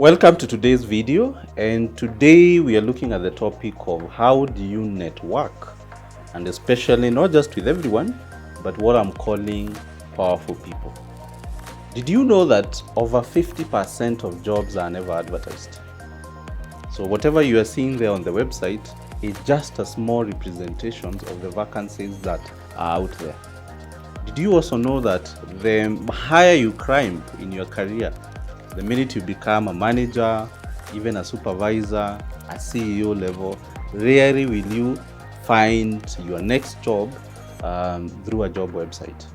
Welcome to today's video, and today we are looking at the topic of how do you network, and especially not just with everyone, but what I'm calling powerful people. Did you know that over 50% of jobs are never advertised? So whatever you are seeing there on the website is just a small representations of the vacancies that are out there. Did you also know that the higher you climb in your career, the minute you become a manager, even a supervisor, a CEO level, rarely will you find your next job through a job website.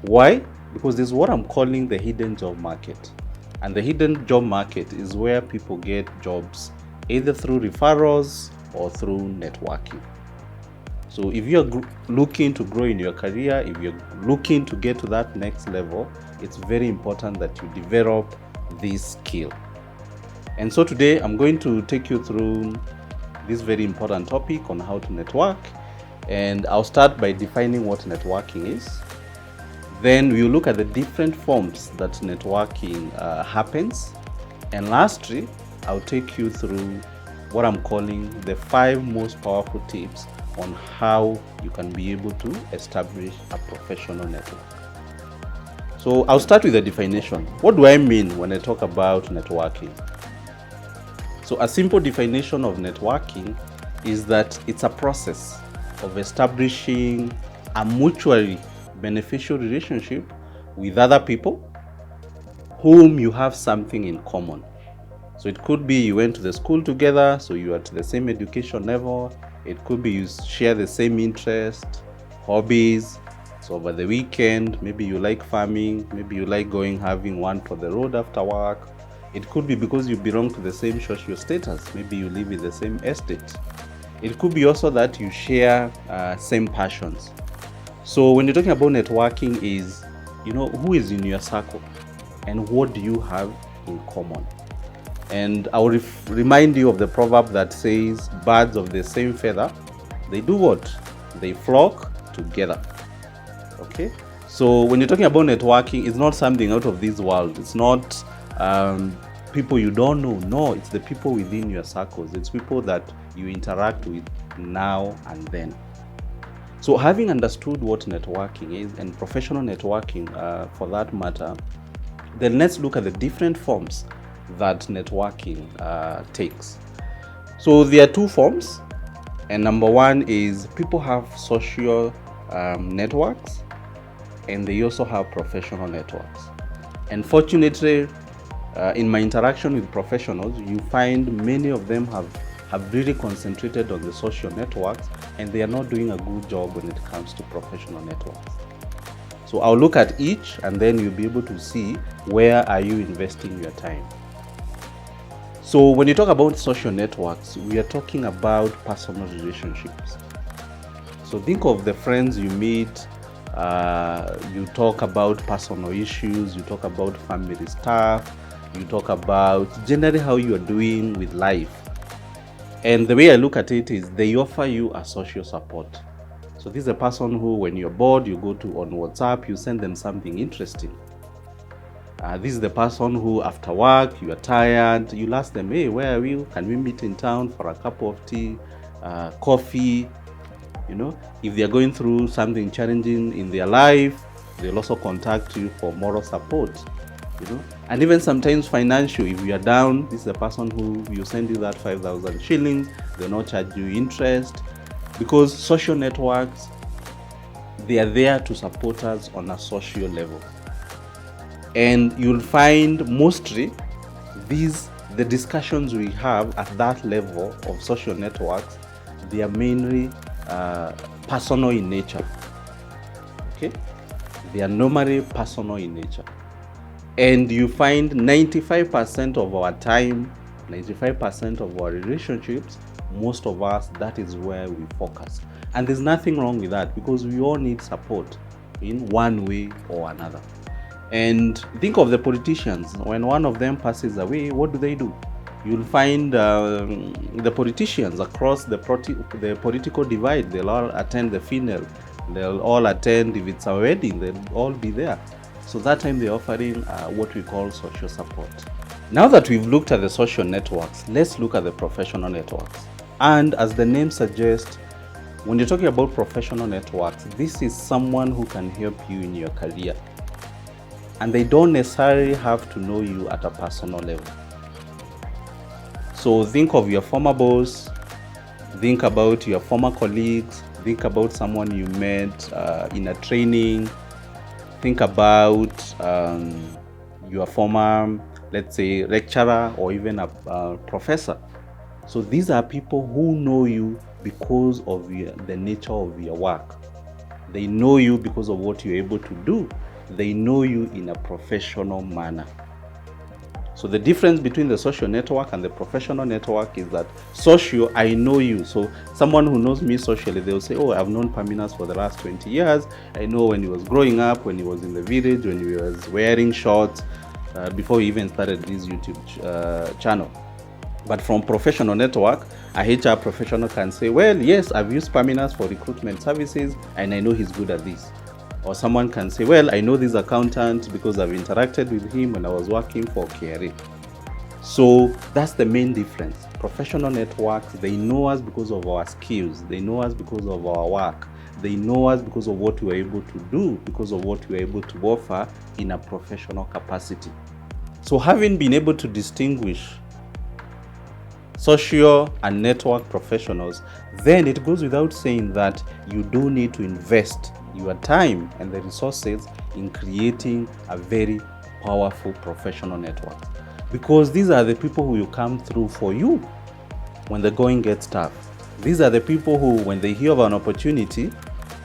Why? Because this is what I'm calling the hidden job market. And the hidden job market is where people get jobs either through referrals or through networking. So if you're looking to grow in your career, if you're looking to get to that next level, it's very important that you develop this skill. And so today I'm going to take you through this very important topic on how to network. And I'll start by defining what networking is. Then we'll look at the different forms that networking happens. And lastly, I'll take you through what I'm calling the 5 most powerful tips on how you can be able to establish a professional network. So I'll start with the definition. What do I mean when I talk about networking? So a simple definition of networking is that it's a process of establishing a mutually beneficial relationship with other people whom you have something in common. So it could be you went to the school together, so you are at the same education level. It could be you share the same interest, hobbies. So over the weekend, maybe you like farming, maybe you like having one for the road after work. It could be because you belong to the same social status. Maybe you live in the same estate. It could be also that you share same passions. So when you're talking about networking is, who is in your circle and what do you have in common? And I will remind you of the proverb that says, birds of the same feather, they do what? They flock together. Okay? So when you're talking about networking, it's not something out of this world. It's not people you don't know. No, it's the people within your circles. It's people that you interact with now and then. So having understood what networking is, and professional networking for that matter, then let's look at the different forms that networking takes. So there are 2 forms, and number 1 is people have social networks, and they also have professional networks. And fortunately, in my interaction with professionals, you find many of them have really concentrated on the social networks, and they are not doing a good job when it comes to professional networks. So I'll look at each, and then you'll be able to see where are you investing your time. So when you talk about social networks, we are talking about personal relationships. So think of the friends you meet, you talk about personal issues, you talk about family stuff, you talk about generally how you are doing with life. And the way I look at it is they offer you a social support. So this is a person who, when you're bored, you go to on WhatsApp, you send them something interesting. This is the person who, after work, you are tired, you'll ask them, hey, where are you? Can we meet in town for a cup of tea, coffee? If they're going through something challenging in their life, they'll also contact you for moral support. And even sometimes financial, if you are down, this is the person who will send you that 5,000 shillings, they'll not charge you interest, because social networks, they are there to support us on a social level. And you'll find mostly the discussions we have at that level of social networks, they are mainly personal in nature. Okay? They are normally personal in nature. And you find 95% of our time, 95% of our relationships, most of us, that is where we focus. And there's nothing wrong with that, because we all need support in one way or another. And think of the politicians. When one of them passes away, what do? You'll find the politicians across the political divide, they'll all attend the funeral. They'll all attend, if it's a wedding, they'll all be there. So that time they're offering what we call social support. Now that we've looked at the social networks, let's look at the professional networks. And as the name suggests, when you're talking about professional networks, this is someone who can help you in your career. And they don't necessarily have to know you at a personal level. So think of your former boss, think about your former colleagues, think about someone you met in a training, think about your former, let's say, lecturer or even a professor. So these are people who know you because of the nature of your work. They know you because of what you're able to do. They know you in a professional manner. So the difference between the social network and the professional network is that social, I know you. So someone who knows me socially, they'll say, oh, I've known Perminus for the last 20 years. I know when he was growing up, when he was in the village, when he was wearing shorts, before he even started this YouTube channel. But from professional network, a HR professional can say, well, yes, I've used Perminus for recruitment services and I know he's good at this. Or someone can say, well, I know this accountant because I've interacted with him when I was working for KRA. So that's the main difference. Professional networks, they know us because of our skills. They know us because of our work. They know us because of what we're able to do, because of what we're able to offer in a professional capacity. So having been able to distinguish social and network professionals, then it goes without saying that you do need to invest your time and the resources in creating a very powerful professional network, because these are the people who will come through for you when the going gets tough. These are the people who, when they hear of an opportunity,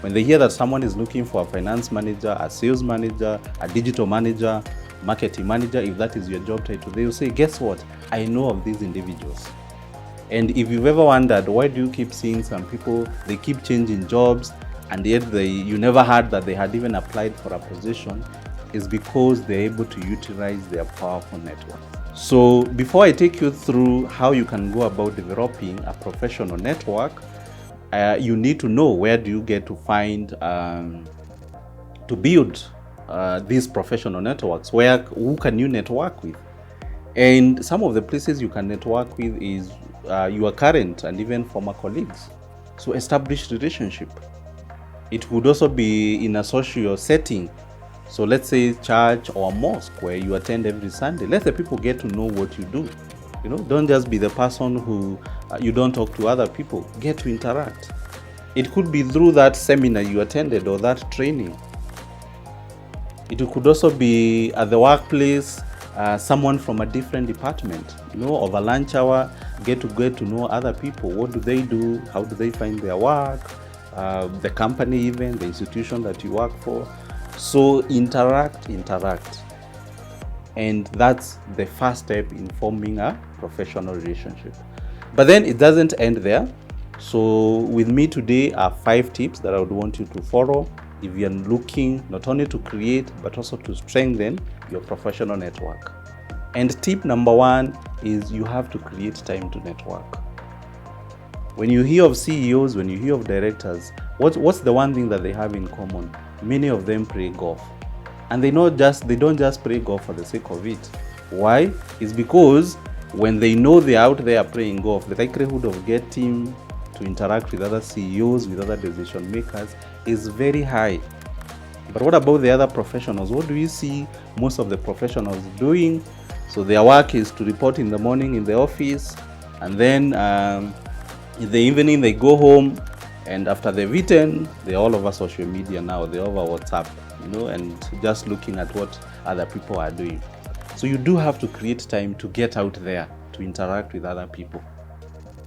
when they hear that someone is looking for a finance manager, a sales manager, a digital manager, marketing manager, if that is your job title, they will say, guess what? I know of these individuals. And if you've ever wondered, why do you keep seeing some people, they keep changing jobs, and yet you never heard that they had even applied for a position, is because they're able to utilize their powerful network. So before I take you through how you can go about developing a professional network, you need to know where do you get to find, to build these professional networks. Who can you network with? And some of the places you can network with is your current and even former colleagues. So establish relationship. It could also be in a social setting. So let's say church or mosque where you attend every Sunday. Let the people get to know what you do. Don't just be the person who you don't talk to other people. Get to interact. It could be through that seminar you attended or that training. It could also be at the workplace, someone from a different department, over lunch hour, get to know other people. What do they do? How do they find their work? The company, even the institution that you work for. So interact. And that's the first step in forming a professional relationship. But then it doesn't end there. So with me today are 5 tips that I would want you to follow if you're looking not only to create but also to strengthen your professional network. And tip number 1 is you have to create time to network. When you hear of CEOs, when you hear of directors, what's the one thing that they have in common? Many of them play golf. And they don't just play golf for the sake of it. Why? It's because when they know they're out there playing golf, the likelihood of getting to interact with other CEOs, with other decision makers is very high. But what about the other professionals? What do you see most of the professionals doing? So their work is to report in the morning in the office, and then in the evening they go home, and after they've eaten, they're all over social media now. They're over WhatsApp, and just looking at what other people are doing. So you do have to create time to get out there, to interact with other people.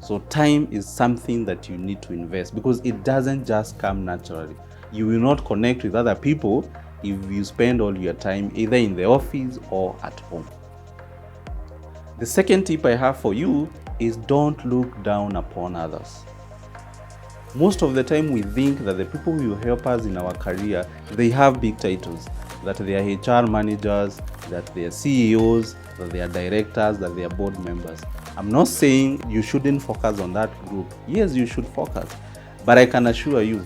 So time is something that you need to invest, because it doesn't just come naturally. You will not connect with other people if you spend all your time either in the office or at home. The second tip I have for you is don't look down upon others. Most of the time we think that the people who will help us in our career, they have big titles, that they are HR managers, that they are CEOs, that they are directors, that they are board members. I'm not saying you shouldn't focus on that group. Yes, you should focus. But I can assure you,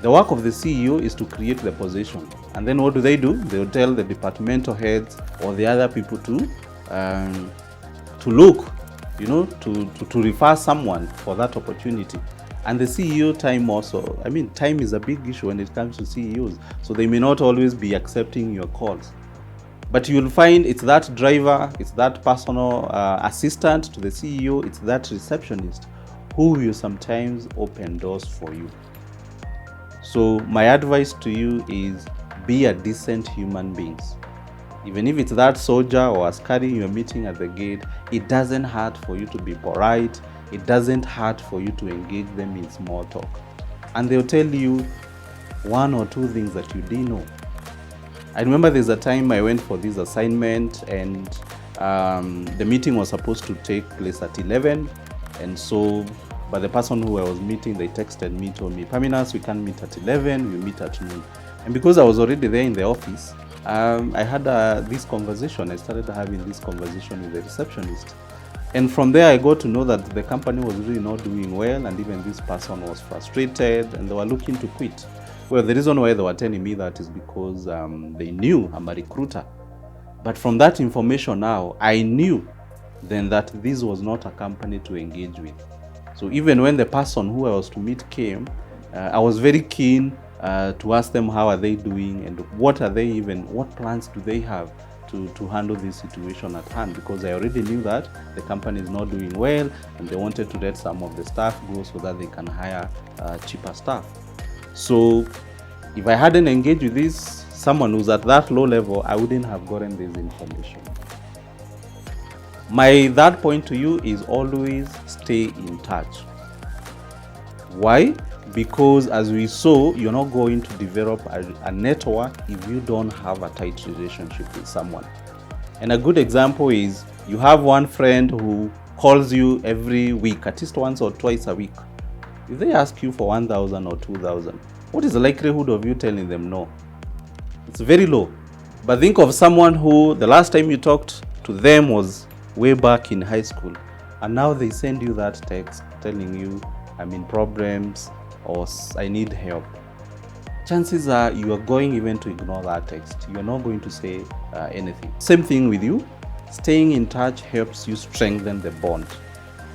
the work of the CEO is to create the position. And then what do? They'll tell the departmental heads or the other people to to look, to refer someone for that opportunity. And the CEO time also, time is a big issue when it comes to CEOs. So they may not always be accepting your calls. But you'll find it's that driver, it's that personal assistant to the CEO, it's that receptionist who will sometimes open doors for you. So my advice to you is be a decent human being. Even if it's that soldier or askari you're meeting at the gate, it doesn't hurt for you to be polite. It doesn't hurt for you to engage them in small talk. And they'll tell you one or two things that you didn't know. I remember there's a time I went for this assignment, and the meeting was supposed to take place at 11. And so, but the person who I was meeting, they texted me, told me, Perminus, we can't meet at 11, we meet at noon. And because I was already there in the office, I had this conversation. I started having this conversation with the receptionist. And from there, I got to know that the company was really not doing well, and even this person was frustrated, and they were looking to quit. Well, the reason why they were telling me that is because they knew I'm a recruiter. But from that information now, I knew then that this was not a company to engage with. So even when the person who I was to meet came, I was very keen to ask them how are they doing, and what plans do they have to handle this situation at hand, because I already knew that the company is not doing well and they wanted to let some of the staff go so that they can hire cheaper staff. So if I hadn't engaged with someone who's at that low level, I wouldn't have gotten this information. My third point to you is always stay in touch. Why? Because as we saw, you're not going to develop a network if you don't have a tight relationship with someone. And a good example is you have one friend who calls you every week, at least once or twice a week. If they ask you for 1,000 or 2,000, what is the likelihood of you telling them no? It's very low. But think of someone who the last time you talked to them was way back in high school, and now they send you that text telling you I'm in problems or I need help. Chances are you are going even to ignore that text. You're not going to say anything. Same thing with you. Staying in touch helps you strengthen the bond.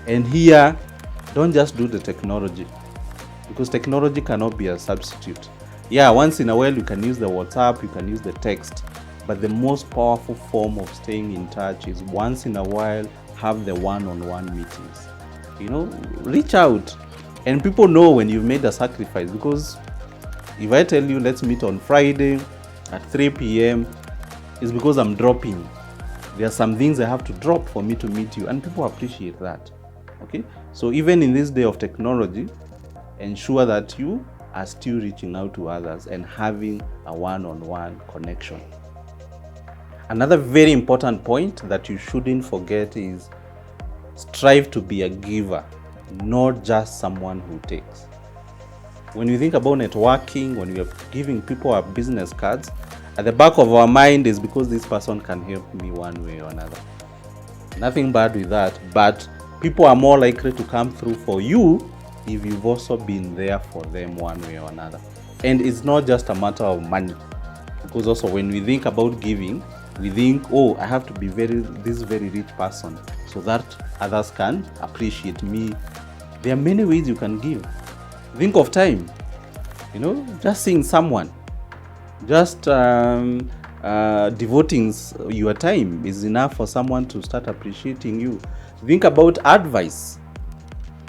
And here, don't just do the technology, because technology cannot be a substitute. Yeah, once in a while you can use the WhatsApp, you can use the text, but the most powerful form of staying in touch is once in a while have the one-on-one meetings. Reach out, and people know when you've made a sacrifice, because if I tell you let's meet on Friday at 3 p.m., it's because I'm dropping. There are some things I have to drop for me to meet you, and people appreciate that. Okay, so even in this day of technology, ensure that you are still reaching out to others and having a one-on-one connection. Another very important point that you shouldn't forget is strive to be a giver, not just someone who takes. When you think about networking, when we are giving people our business cards, at the back of our mind is because this person can help me one way or another. Nothing bad with that, but people are more likely to come through for you if you've also been there for them one way or another. And it's not just a matter of money, because also when we think about giving, we think, oh, I have to be this very rich person so that others can appreciate me. There are many ways you can give. Think of time, just seeing someone, just devoting your time is enough for someone to start appreciating you. Think about advice.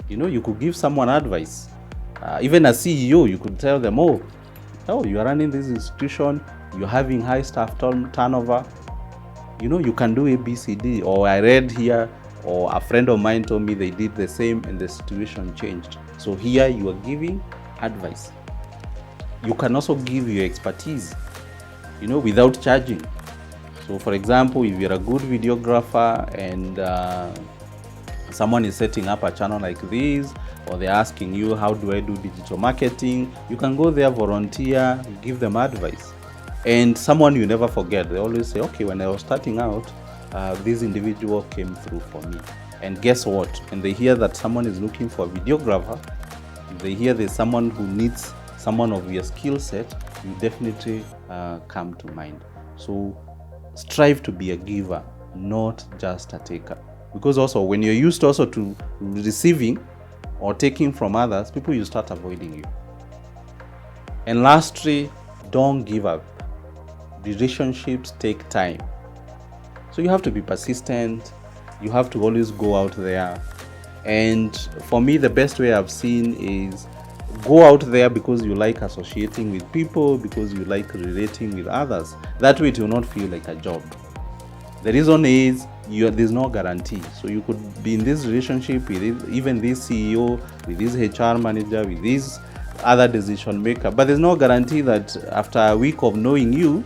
You could give someone advice. Even a CEO, you could tell them, oh, you are running this institution, you're having high staff turnover. You can do ABCD, or I read here, or a friend of mine told me they did the same and the situation changed. So here you are giving advice. You can also give your expertise, without charging. So for example, if you're a good videographer and someone is setting up a channel like this, or they're asking you, how do I do digital marketing? You can go there, volunteer, give them advice. And someone you never forget, they always say, okay, when I was starting out, this individual came through for me. And guess what? When they hear that someone is looking for a videographer, they hear there's someone who needs someone of your skill set, you definitely come to mind. So strive to be a giver. not just a taker. Because also when you're used also to receiving or taking from others, people will start avoiding you. And lastly, don't give up. Relationships take time. So you have to be persistent. You have to always go out there. And for me, the best way I've seen is go out there because you like associating with people, because you like relating with others. That way it will not feel like a job. The reason is there's no guarantee. So you could be in this relationship with even this CEO, with this HR manager, with this other decision maker, but there's no guarantee that after a week of knowing you,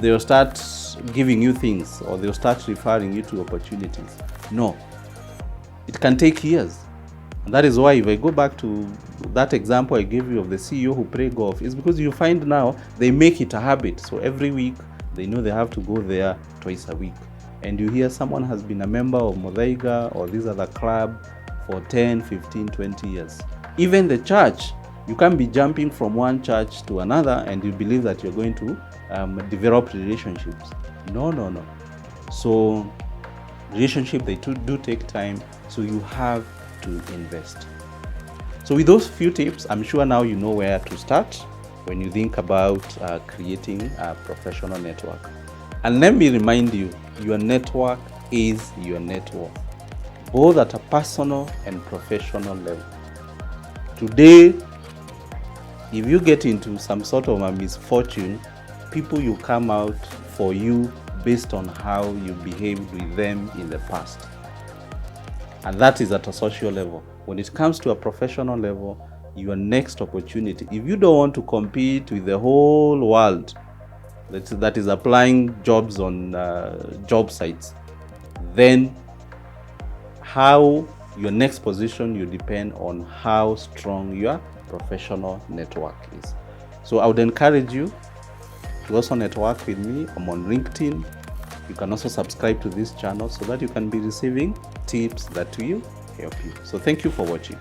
they'll start giving you things or they'll start referring you to opportunities. No, it can take years. And that is why if I go back to that example I gave you of the CEO who play golf, is because you find now they make it a habit. So every week they know they have to go there twice a week. And you hear someone has been a member of Modaiga or this other club for 10, 15, 20 years. Even the church, you can't be jumping from one church to another and you believe that you're going to develop relationships. No. So relationships, they do take time, so you have to invest. So with those few tips, I'm sure now you know where to start when you think about creating a professional network. And let me remind you, your network is your net worth, both at a personal and professional level. Today, if you get into some sort of a misfortune, people will come out for you based on how you behaved with them in the past. And that is at a social level. When it comes to a professional level, your next opportunity, if you don't want to compete with the whole world that is applying jobs on job sites, then how your next position will depend on how strong your professional network is. So I would encourage you to also network with me. I'm on LinkedIn. You can also subscribe to this channel so that you can be receiving tips that will help you. So thank you for watching.